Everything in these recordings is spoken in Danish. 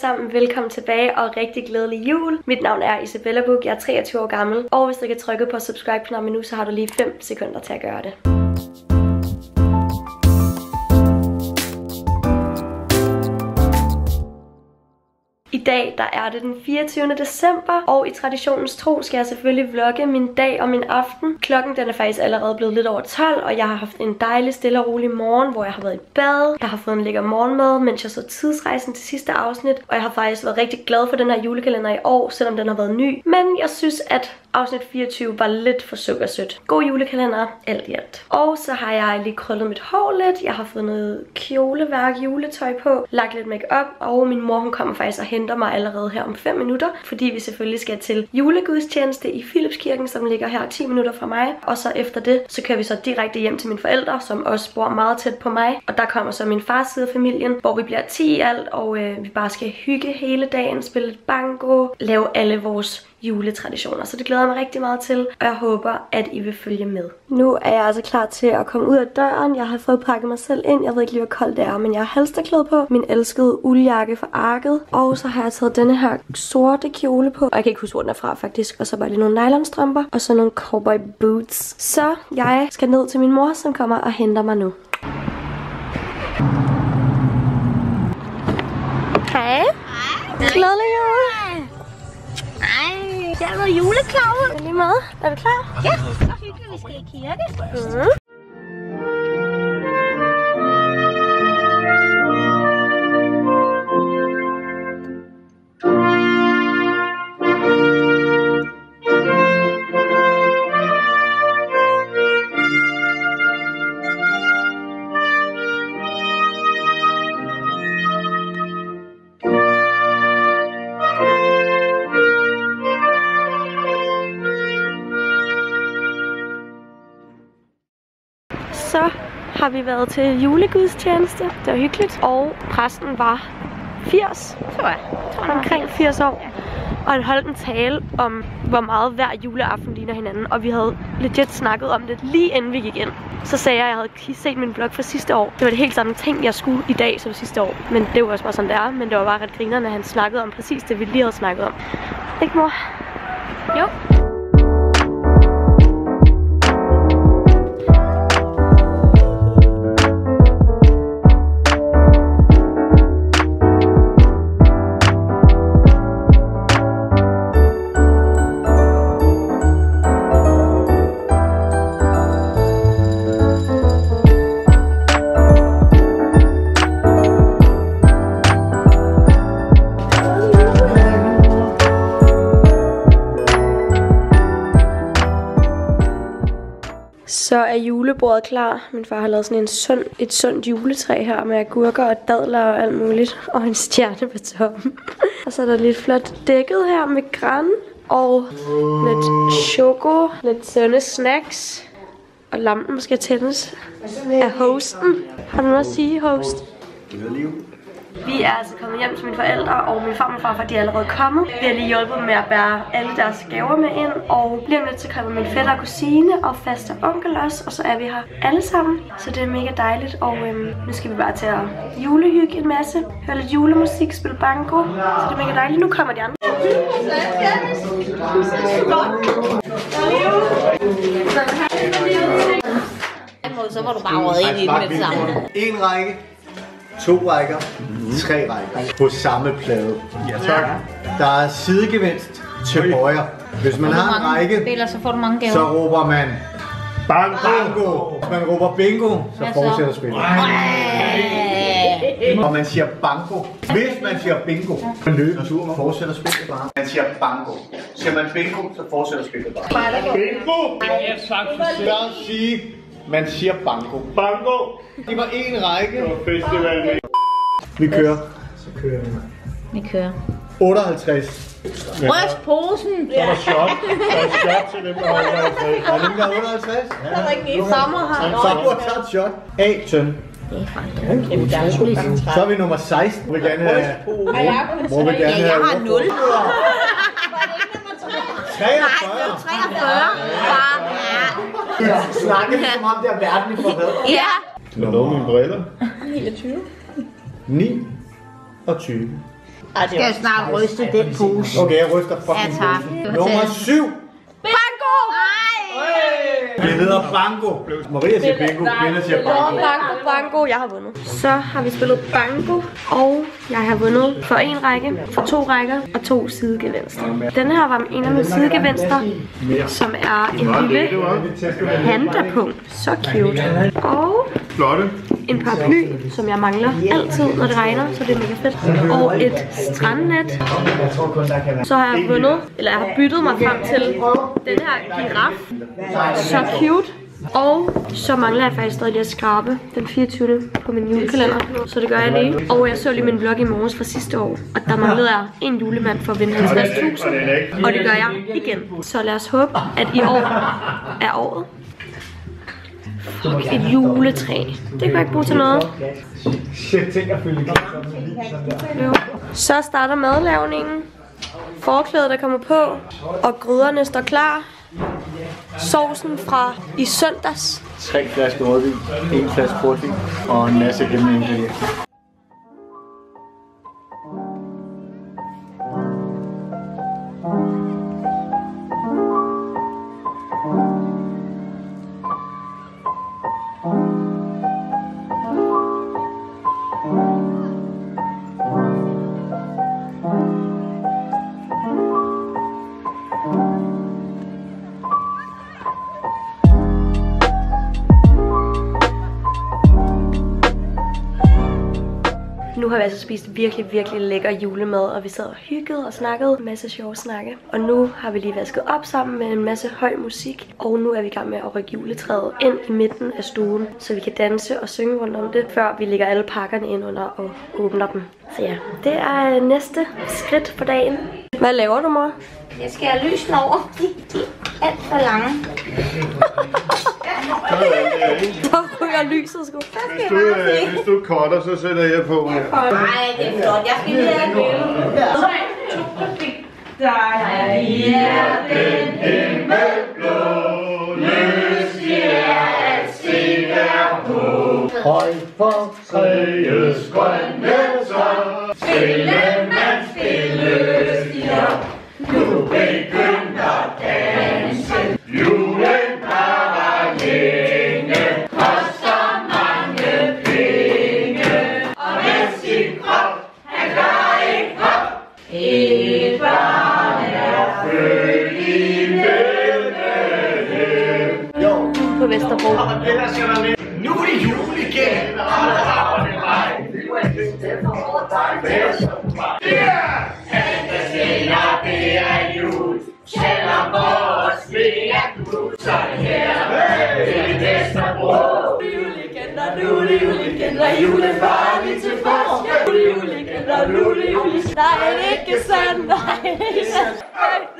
sammen, velkommen tilbage og rigtig glædelig jul. Mit navn er Isabella Buch, jeg er 23 år gammel. Og hvis du ikke har trykket på subscribe-knappen nu, så har du lige 5 sekunder til at gøre det. I dag, der er det den 24. december, og i traditionens tro skal jeg selvfølgelig vlogge min dag og min aften. Klokken den er faktisk allerede blevet lidt over 12, og jeg har haft en dejlig, stille og rolig morgen, hvor jeg har været i bad. Jeg har fået en lækker morgenmad, mens jeg så Tidsrejsen til sidste afsnit, og jeg har faktisk været rigtig glad for den her julekalender i år, selvom den har været ny. Men jeg synes, at afsnit 24 var lidt for sukkersødt. God julekalender, alt i alt. Og så har jeg lige krøllet mit hår lidt. Jeg har fået noget kjoleværk, juletøj på, lagt lidt makeup, og min mor hun kommer faktisk og henter mig allerede her om 5 minutter, fordi vi selvfølgelig skal til julegudstjeneste i Philipskirken, som ligger her 10 minutter fra mig. Og så efter det, så kører vi så direkte hjem til mine forældre, som også bor meget tæt på mig. Og der kommer så min fars side af familien, hvor vi bliver 10 i alt, og vi bare skal hygge hele dagen, spille lidt banko, lave alle vores juletraditioner. Så det glæder jeg mig rigtig meget til, og jeg håber, at I vil følge med. Nu er jeg altså klar til at komme ud af døren. Jeg har fået pakket mig selv ind. Jeg ved ikke lige, hvor koldt det er, men jeg har halsterklæde på. Min elskede uldjakke fra Arket. Og så har jeg taget denne her sorte kjole på. Og jeg kan ikke huske, hvor den er fra faktisk. Og så var det nogle nylonstrømper og så nogle cowboy boots. Så jeg skal ned til min mor, som kommer og henter mig nu. Hej. Glædelig jul. Ej, der er noget juleklaver. Er lige med? Er du klar? Ja, så hyggeligt, vi skal i kirke. Så har vi været til julegudstjeneste. Det var hyggeligt. Og præsten var 80. Tror jeg. Omkring 80 år. Og han holdt en tale om, hvor meget hver juleaften ligner hinanden. Og vi havde legit snakket om det lige inden vi gik ind. Så sagde jeg, at jeg havde set min vlog fra sidste år. Det var det helt samme ting, jeg skulle i dag som sidste år. Men det var også bare sådan, det er. Men det var bare ret grinerende, at han snakkede om præcis det, vi lige havde snakket om. Ikke, mor? Jo. Så er julebordet klar. Min far har lavet sådan et sundt juletræ her med agurker og dadler og alt muligt. Og en stjerne på toppen. Og så er der lidt flot dækket her med gran og lidt choko, lidt sunde snacks. Og lampen skal tændes af hosten. Har du noget at sige, host? Vi er altså kommet hjem til mine forældre, og min far og min farfar de er allerede kommet. Vi har lige hjulpet med at bære alle deres gaver med ind, og lige om lidt så kommer min fætter og kusine og faster onkel også, og så er vi her alle sammen. Så det er mega dejligt, og nu skal vi bare til at julehygge en masse, høre lidt julemusik, spille banko, så det er mega dejligt. Nu kommer de andre. Så var du bare røget ind i den med det samme. En række, 2 rækker, 3 rækker på samme plade. Ja, tak. Der er sidegevinst til højre. Hvis man har en række, deler, så får du mange gaver. Så råber man banko. Hvis man råber bingo, så fortsætter spillet. Og man siger banko. Hvis man siger bingo, så fortsætter spillet bare. Man siger banko. Siger man bingo, så fortsætter spillet bare. Bingo! Lad os sige, man siger banko. Banko! Det var en række. Vi kører. Så kører vi. Vi kører. 58. Ryst posen! Der er shot. Der er shot til dem, der har 58. Er det dem, der er 58? Der er ikke sommer her. Sammer tager et shot. A, tøn. Så er vi nummer 16. Hvor vil gerne have... Hvor vil gerne have... Jeg har 0. 43. 43. Snakker vi som om det er verden i forvad. Ja. Du har lavet mine briller. 9 og 20. Skal jeg snart ryste den pose? Okay, jeg ryster fucking Ja, tak. pose. Nummer 7. Bango! Det hedder bango. Maria siger bingo, kvinder siger bango. Bango, jeg har vundet. Så har vi spillet bango, og jeg har vundet for en række, for 2 rækker og 2 sidegevinster. Den her var en af mine sidegevinster, som er en lille pandapunkt. Så cute. Og Flotte. en paraply, som jeg mangler altid, når det regner, så det er mega fedt. Og et strandnet. Så har jeg vundet, eller jeg har byttet mig frem til den her giraf. Så cute. Og så mangler jeg faktisk stadig lige at skrabe den 24. på min julekalender. Så det gør jeg lige. Og jeg så lige min vlog i morges fra sidste år. Og der manglede jeg en julemand for at vinde 50.000. Og det gør jeg igen. Så lad os håbe, at i år er året. Fuck, et juletræ. Det kan jeg ikke bruge til noget. Jo. Så starter madlavningen. Forklædet er kommet på. Og gryderne står klar. Sovsen fra i søndags. 3 flasker rødvin, 1 flaske portvin og en masse gennemængder. Nu har vi altså spist virkelig lækker julemad, og vi sad og hyggede og snakkede en masse sjove snakke. Og nu har vi lige vasket op sammen med en masse høj musik, og nu er vi i gang med at rykke juletræet ind i midten af stuen, så vi kan danse og synge rundt om det, før vi lægger alle pakkerne ind under og åbner dem. Så ja, det er næste skridt på dagen. Hvad laver du, mor? Jeg skal have lysene over. De er alt for lange. Der ryger lyset, sgu. Hvis du cutter, så sætter jeg på her. Nej, det er flot. Jeg skal lige have en Der er hjerten himmelblå, lyst er at se derpå. Høj for træets grønne tår, Spillemand spiller, nu begynder dansen. Julen varer længe, koster mange penge, og med sin krop, han gør ikke hop. Et barn er født i Bethlehem. På Vesterbro. Nu er det jul igen! Fantasiner, det er jul, selvom vores sne er knuser her til Vesterbro. Julegender, nu er det julegender, julen var lige til påske. Julegender, nu er det julegender. Nej, det er ikke sandt, nej, det er ikke sandt.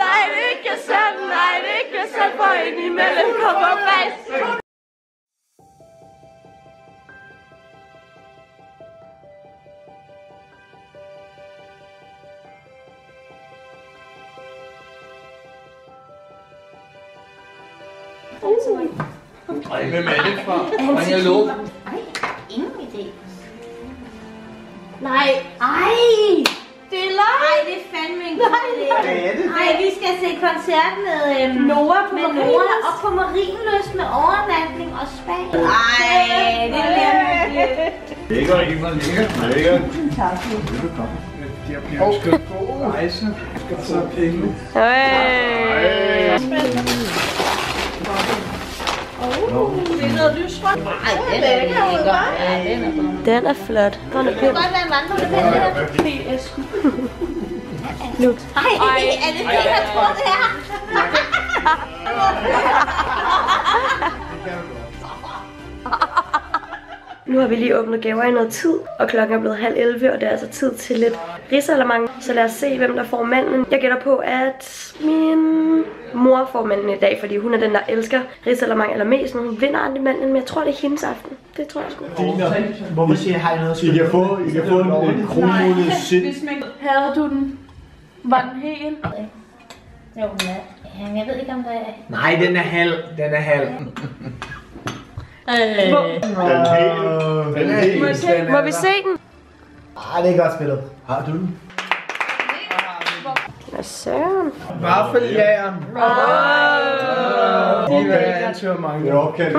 Nej, det er ikke sandt, nej, det er ikke sandt, for indimellem kommer fast. Ej, hvem er det fra? Hallo? Nej, ingen idé. Nej, Ej! det er løgn. Ej, det er fandme en god idé. Ej, vi skal se koncert med Noah på Noah og på Marienlyst med overnatning og spa. Ej, det bliver hyggeligt. Lækker, Ivar, lækker. Velbekomme. Jeg bliver skal gå rejse, og så penge. Det er noget lysrødt. Ej, den er lækker. Ja, den er god. Den er flot. Den er Det kan pæn. godt være en vandrende pen, det her. PS. Lut. Ej, er det det, jeg tror, det er? Nu har vi lige åbnet gaver i noget tid, og klokken er blevet 10:30, og det er altså tid til lidt risalamande. Så lad os se, hvem der får mandlen. Jeg gætter på, at min mor får mandlen i dag, fordi hun er den, der elsker risalamande allermest. Hun vinder aldrig mandlen, men jeg tror, det er hendes aften. Det tror jeg sgu. Hvorfor siger jeg, har I noget at skrive? I kan få en kronmålet sind. Havde du den? Var den helt? Jo, den er. Jamen, jeg ved ikke, om der er... Nej, den er halv. Den er halv. Må vi se den? Ah, det er godt spillet. Har du den? Hvad søren? Vaffeljæren. Det er okay.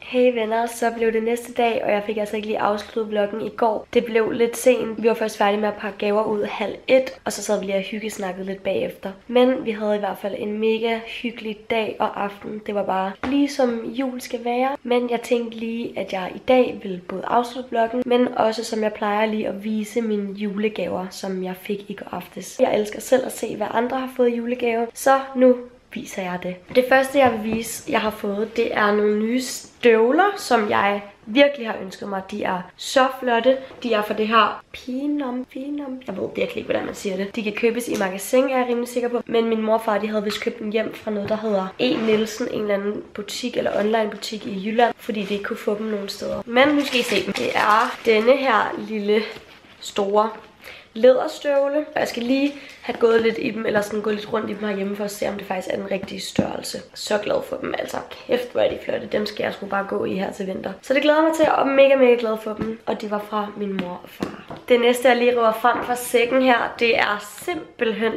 Hey venner, så blev det næste dag, og jeg fik altså ikke lige afsluttet vloggen i går. Det blev lidt sent. Vi var først færdige med at pakke gaver ud 12:30, og så sad vi lige og hyggesnakket lidt bagefter. Men vi havde i hvert fald en mega hyggelig dag og aften. Det var bare lige som jul skal være. Men jeg tænkte lige, at jeg i dag ville både afslutte vloggen, men også som jeg plejer lige at vise mine julegaver, som jeg fik i går aftes. Jeg elsker selv at se, hvad andre har fået i julegave, så nu viser jeg det. Det første, jeg vil vise, jeg har fået, det er nogle nye støvler, som jeg virkelig har ønsket mig. De er så flotte. De er fra det her Pinom. Jeg ved virkelig ikke, hvordan man siger det. De kan købes i magasin, er jeg rimelig sikker på. Men min mor og far, de havde vist købt dem hjem fra noget, der hedder E. Nielsen. En eller anden butik eller online butik i Jylland. Fordi de ikke kunne få dem nogen steder. Men nu skal I se dem. Det er denne her lille store læderstøvle. Og jeg skal lige have gået lidt i dem, eller sådan gået lidt rundt i dem herhjemme, for at se, om det faktisk er den rigtige størrelse. Så glad for dem, altså kæft, hvor er de flotte. Dem skal jeg sgu bare gå i her til vinter. Så det glæder mig til, og mega glad for dem. Og de var fra min mor og far. Det næste, jeg lige river frem fra sækken her, det er simpelthen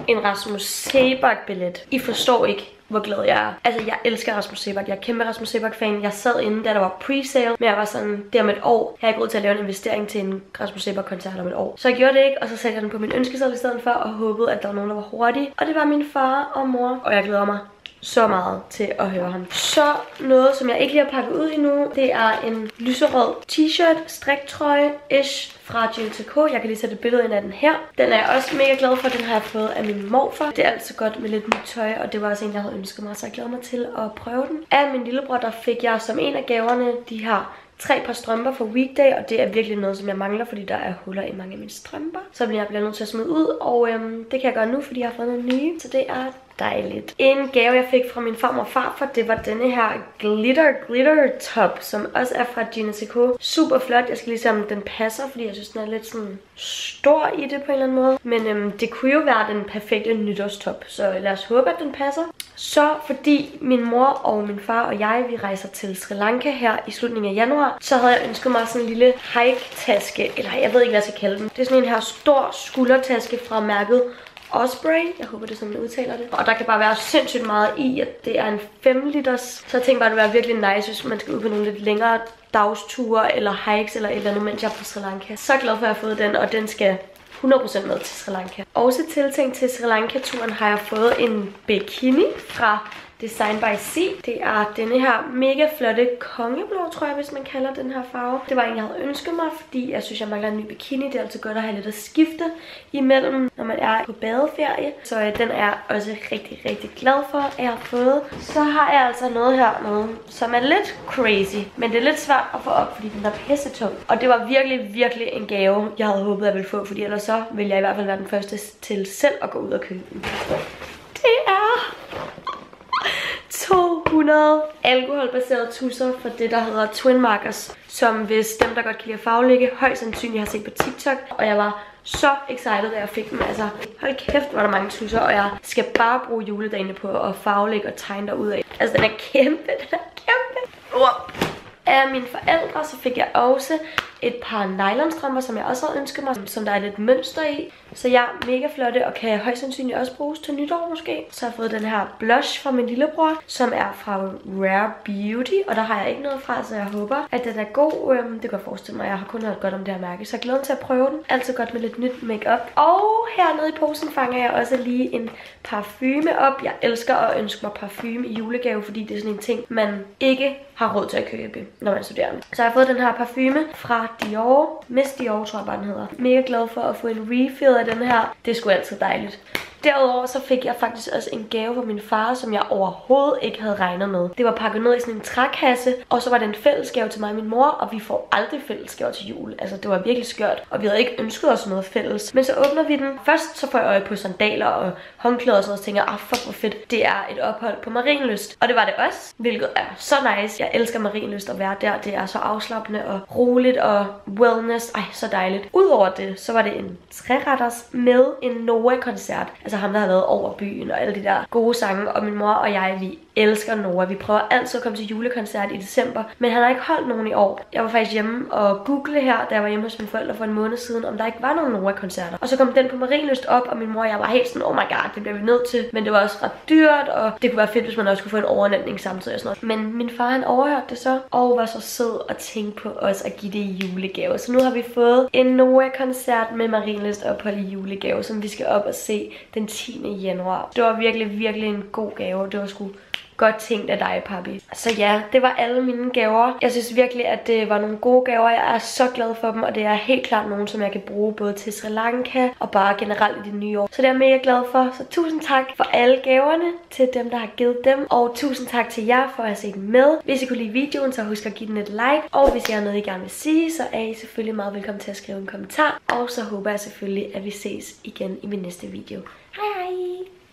en Rasmus Seebach billet. I forstår ikke, hvor glad jeg er. Altså, jeg elsker Rasmus Seebach. Jeg er kæmpe Rasmus Seebach-fan. Jeg sad inde, da der var pre-sale, men jeg var sådan, det om et år. Jeg har ikke råd til at lave en investering til en Rasmus Seebach-koncert om et år. Så jeg gjorde det ikke, og så satte jeg den på min ønskeseddel i stedet for, og håbede, at der var nogen, der var hurtige. Og det var min far og mor, og jeg glæder mig så meget til at høre ham. Så noget, som jeg ikke lige har pakket ud endnu, det er en lyserød t-shirt, striktrøje-ish fra JTK. Jeg kan lige sætte et billede ind af den her. Den er jeg også mega glad for. Den har jeg fået af min morfar. Det er altid godt med lidt nyt tøj, og det var også en, jeg havde ønsket mig, så jeg glæder mig til at prøve den. Af min lillebror, der fik jeg som en af gaverne de her 3 par strømper for weekday, og det er virkelig noget, som jeg mangler, fordi der er huller i mange af mine strømper. Så bliver jeg nødt til at smide ud, og det kan jeg gøre nu, fordi jeg har fået nogle nye, så det er dejligt. En gave, jeg fik fra min farmor og farfar, det var denne her glitter top, som også er fra Gina Seco. Super flot. Jeg skal lige se, om den passer, fordi jeg synes, den er lidt sådan stor i det på en eller anden måde. Men det kunne jo være den perfekte nytårstop, så lad os håbe, at den passer. Så fordi min mor og min far og jeg, vi rejser til Sri Lanka her i slutningen af januar, så havde jeg ønsket mig sådan en lille hike-taske, eller jeg ved ikke, hvad jeg skal kalde den. Det er sådan en her stor skuldertaske fra mærket Osprey. Jeg håber, det er sådan, man udtaler det. Og der kan bare være sindssygt meget i, at det er en 5 liters. Så jeg tænkte bare, det ville være virkelig nice, hvis man skal ud på nogle lidt længere dagsture eller hikes eller et eller andet, mens jeg er på Sri Lanka. Så glad for, at jeg har fået den, og den skal 100% med til Sri Lanka. Også tiltænkt til Sri Lanka-turen har jeg fået en bikini fra Design by Sea. Det er denne her mega flotte kongeblå, tror jeg, hvis man kalder den her farve. Det var en, jeg havde ønsket mig, fordi jeg synes, jeg mangler en ny bikini. Det er altid godt at have lidt at skifte imellem, når man er på badeferie. Så den er jeg også rigtig glad for, at jeg har fået. Så har jeg altså noget her med, som er lidt crazy, men det er lidt svært at få op, fordi den er pissetung. Og det var virkelig en gave, jeg havde håbet, at jeg ville få, fordi ellers så ville jeg i hvert fald være den første til selv at gå ud og købe den. Det er 200 alkoholbaserede tusser for det, der hedder Twin Markers, som hvis dem, der godt kan lide at farvelægge, højst sandsynligt har set på TikTok. Og jeg var så excited, da jeg fik dem. Altså, hold kæft, hvor der mange tusser, og jeg skal bare bruge juledagene på at farvelægge og tegne derudad. Altså, den er kæmpe, Af mine forældre, så fik jeg også et par nylonstrømper, som jeg også havde ønsket mig, som der er lidt mønster i. Så jeg er mega flotte og kan højst sandsynligt også bruges til nytår måske. Så har jeg fået den her blush fra min lillebror, som er fra Rare Beauty. Og der har jeg ikke noget fra, så jeg håber, at den er god. Det kan jeg forestille mig, jeg har kun hørt godt om det her mærke. Så jeg glæder mig til at prøve den. Altid godt med lidt nyt makeup. Og hernede i posen fanger jeg også lige en parfume op. Jeg elsker at ønske mig parfume i julegave, fordi det er sådan en ting, man ikke har råd til at købe, når man er studerende. Så jeg har fået den her parfume fra Dior. Miss Dior, tror jeg bare den hedder. Mega glad for at få en refill af den her. Det er sgu altid dejligt. Derudover så fik jeg faktisk også en gave fra min far, som jeg overhovedet ikke havde regnet med. Det var pakket ned i sådan en trækasse, og så var det en fællesgave til mig og min mor, og vi får aldrig fællesgave til jul. Altså, det var virkelig skørt, og vi havde ikke ønsket os noget fælles. Men så åbner vi den. Først så får jeg øje på sandaler og håndklæder og sådan noget, og tænker, fuck hvor fedt. Det er et ophold på Marienlyst. Og det var det også, hvilket er så nice. Jeg elsker Marienlyst at være der. Det er så afslappende og roligt og wellness. Ej, så dejligt. Udover det, så var det en 3-retters med en Noah-koncert. Altså ham, der har været over byen og alle de der gode sange. Og min mor og jeg, vi elsker Noah. Vi prøver altid at komme til julekoncert i december, men han har ikke holdt nogen i år. Jeg var faktisk hjemme og google her, da jeg var hjemme hos mine forældre for en måned siden, om der ikke var nogen Noah-koncerter. Og så kom den på Marienlyst op, og min mor og jeg var helt sådan, oh my god, det bliver vi nødt til. Men det var også ret dyrt, og det kunne være fedt, hvis man også kunne få en overnatning samtidig og sådan noget. Men min far, han overhørte det så, og var så sød at tænke på os at give det i julegave. Så nu har vi fået en Noah-koncert med Marienlyst ophold i julegave, som vi skal op og se den 10. januar. Det var virkelig en god gave. Det var sgu godt tænkt af dig, papi. Så ja, det var alle mine gaver. Jeg synes virkelig, at det var nogle gode gaver. Jeg er så glad for dem, og det er helt klart nogle, som jeg kan bruge både til Sri Lanka og bare generelt i det nye år. Så det er jeg mega glad for. Så tusind tak for alle gaverne til dem, der har givet dem. Og tusind tak til jer for at have set med. Hvis I kunne lide videoen, så husk at give den et like. Og hvis I har noget, I gerne vil sige, så er I selvfølgelig meget velkommen til at skrive en kommentar. Og så håber jeg selvfølgelig, at vi ses igen i min næste video. Hej hej!